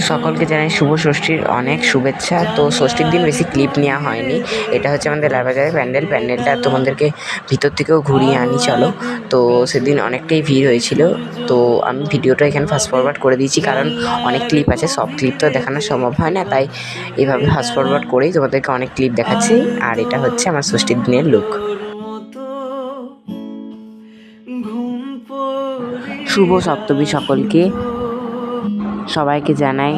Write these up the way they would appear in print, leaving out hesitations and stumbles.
সকলকে জানাই শুভ ষষ্ঠীর অনেক শুভেচ্ছা। তো ষষ্ঠীর দিন বেশি ক্লিপ নেওয়া হয়নি। এটা হচ্ছে আমাদের লালবাজারের প্যান্ডেলটা তোমাদেরকে ভিতর থেকেও ঘুরিয়ে আনি চলো। তো সেদিন অনেকটাই ভিড় হয়েছিল। তো আমি ভিডিওটা এখানে ফাস্ট ফরওয়ার্ড করে দিয়েছি, কারণ অনেক ক্লিপ আছে, সব ক্লিপ তো দেখানো সম্ভব হয় না, তাই এভাবে ফাস্ট ফরওয়ার্ড করেই তোমাদেরকে অনেক ক্লিপ দেখাচ্ছি। আর এটা হচ্ছে আমার ষষ্ঠীর দিনের লুক। শুভ সপ্তমী সকলকে, সবাইকে জানাই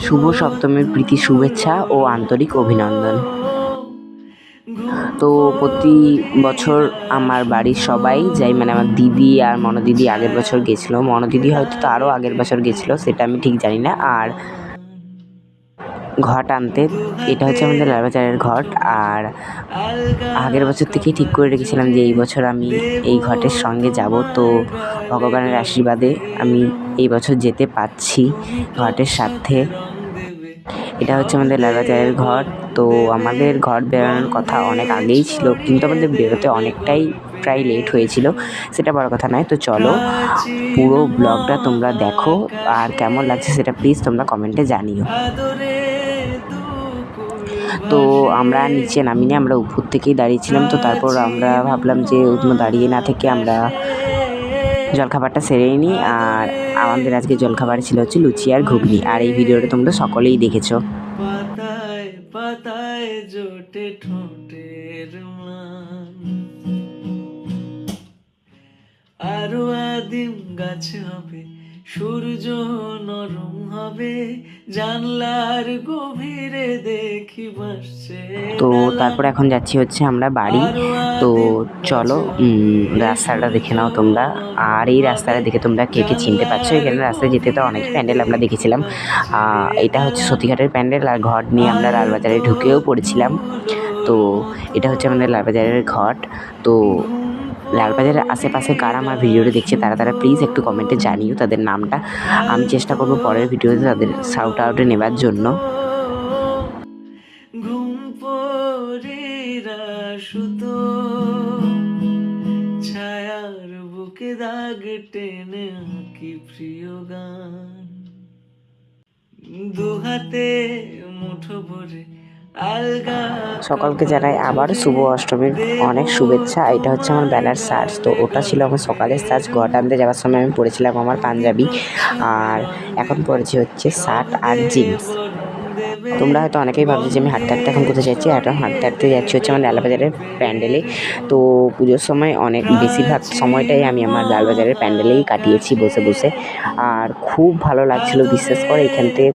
শুভ সপ্তমীর প্রীতি শুভেচ্ছা ও আন্তরিক অভিনন্দন। তো প্রতি বছর আমার বাড়ির সবাই যাই, মানে আমার দিদি আর মনোদিদি আগের বছর গেছিলো, মনোদিদি হয়তো তারও আগের বছর গেছিলো, সেটা আমি ঠিক জানি না। আর ঘট আনতে, এটা হচ্ছে আমাদের লালবাজারের ঘট। আর আগের বছর থেকেই ঠিক করে রেখেছিলাম যে এই বছর আমি এই ঘটের সঙ্গে যাব। তো ভগবানের আশীর্বাদে আমি এই বছর যেতে পারছি ঘটের সাথে। এটা হচ্ছে আমাদের লালবাজারের ঘট। তো আমাদের ঘট বেরোনোর কথা অনেক আগেই ছিল, কিন্তু আমাদের বেরোতে অনেকটাই প্রায় লেট হয়েছিল, সেটা বড় কথা নয়। তো চলো পুরো ব্লগটা তোমরা দেখো, আর কেমন লাগছে সেটা প্লিজ তোমরা কমেন্টে জানিও। তো আমরা নিচে নামিনি, আমরা উপর থেকেই দাঁড়িয়েছিলাম। তো তারপর আমরা ভাবলাম যে দাঁড়িয়ে না থেকে আমরা জলখাবারটা সেরেই নিই। আর আমাদের আজকে জলখাবার ছিল হচ্ছে লুচি আর ঘুগনি। আর এই ভিডিওটা তোমরা সকলেই দেখেছো। পাতায় পাতায় জোটে ঠোঁটের ম্লান, আরো আদিম গাছ হবে, সূর্য নরম হবে, জানলার গভীরে দেখি ভাসছে। তো তারপর এখন যাচ্ছি হচ্ছে আমরা বাড়ি। তো চলো রাস্তাটা দেখে নাও তোমরা। আর এই রাস্তাটা দেখে তোমরা কে কে চিনতে পারছো, এখানে রাস্তায় যেতে তো অনেক প্যান্ডেল আমরা দেখেছিলাম। এটা হচ্ছে সতীঘাটের প্যান্ডেল, আর ঘট নিয়ে আমরা লালবাজারে ঢুকেও পড়েছিলাম। তো এটা হচ্ছে আমাদের লালবাজারের ঘট। তো লালবাজারের আশেপাশে কারা আমার ভিডিওটা দেখছে তারা প্লিজ একটু কমেন্টে জানিও তাদের নামটা। আমি চেষ্টা করবো পরের ভিডিওতে তাদের শাউট আউটে নেবার জন্য। ঘুম পড়িরা সুতো, ছায়ার বুকে দাগ টেনে আঁকি প্রিয় গান, দুহাতে মুঠো ভরে আলগা। সকলকে জানাই আবার শুভ অষ্টমীর অনেক শুভেচ্ছা। এটা হচ্ছে আমার বেলার সাজ। তো ওটা ছিল আমার সকালের সাজ। ঘট আনতে যাওয়ার সময় আমি পরেছিলাম আমার পাঞ্জাবি, আর এখন পরেছি হচ্ছে শার্ট আর জিন্স। তোমরা হয়তো অনেকেই ভাবছো যে আমি হাঁটতে হাঁটতে এখন কোথায় যাচ্ছি। এখন হাঁটতে হাঁটতে যাচ্ছি হচ্ছে আমার লালবাজারের প্যান্ডেলে। তো পুজোর সময় অনেক বেশিরভাগ সময়টাই আমি আমার লালবাজারের প্যান্ডেলেই কাটিয়েছি বসে বসে। আর খুব ভালো লাগছিলো, বিশ্বাস করে এখান থেকে